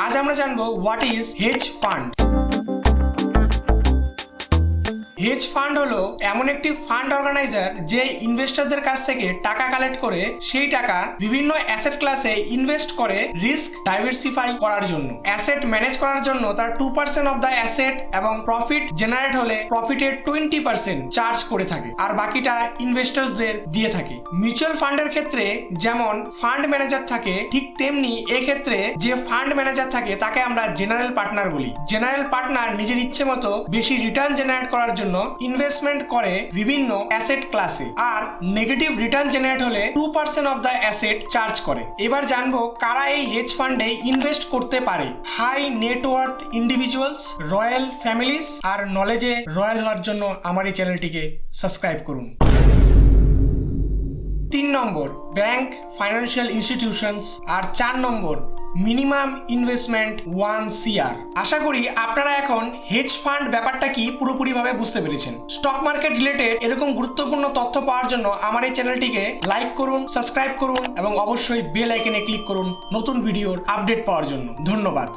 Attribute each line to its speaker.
Speaker 1: আজ আমরা জানবো what is hedge fund. Hedge fund হলো এমন একটি ফান্ড অর্গানাইজার যে ইনভেস্টরদের কাছ থেকে টাকা কালেক্ট করে সেই টাকা বিভিন্ন অ্যাসেট ক্লাসে ইনভেস্ট করে রিস্ক ডাইভার্সিফাই করার জন্য। অ্যাসেট ম্যানেজ করার জন্য তার 2% অফ দ্য অ্যাসেট এবং প্রফিট জেনারেট হলে প্রফিটের 20% চার্জ করে থাকে, আর বাকিটা ইনভেস্টার্সদের দিয়ে থাকে। মিউচুয়াল ফান্ডের ক্ষেত্রে যেমন ফান্ড ম্যানেজার থাকে, ঠিক তেমনি এক্ষেত্রে যে ফান্ড ম্যানেজার থাকে তাকে আমরা জেনারেল পার্টনার বলি। জেনারেল পার্টনার নিজের ইচ্ছে মতো বেশি রিটার্ন জেনারেট করার জন্য ইনভেস্টমেন্ট করে বিভিন্ন অ্যাসেট ক্লাসে, আর নেগেটিভ রিটার্ন জেনারেট হলে 2% অফ দ্য অ্যাসেট চার্জ করে। এবার জানবো কারা এই হেজ ফান্ডে ইনভেস্ট করতে পারে। High net worth individuals, royal families, আর নলেজে রয়্যাল হওয়ার জন্য আমার এই চ্যানেলটিকে সাবস্ক্রাইব করুন। 3 নম্বর ব্যাংক, ফাইন্যান্সিয়াল ইনস্টিটিউশনস, আর 4 নম্বর মিনিমাম ইনভেস্টমেন্ট 1 CR। আশা করি আপনারা এখন হেজ ফান্ড ব্যাপারটা কি পুরোপুরিভাবে বুঝতে পেরেছেন। স্টক মার্কেট রিলেটেড এরকম গুরুত্বপূর্ণ তথ্য পাওয়ার জন্য আমার এই চ্যানেলটিকে লাইক করুন, সাবস্ক্রাইব করুন এবং অবশ্যই বেল আইকনে ক্লিক করুন নতুন ভিডিওর আপডেট পাওয়ার জন্য। ধন্যবাদ।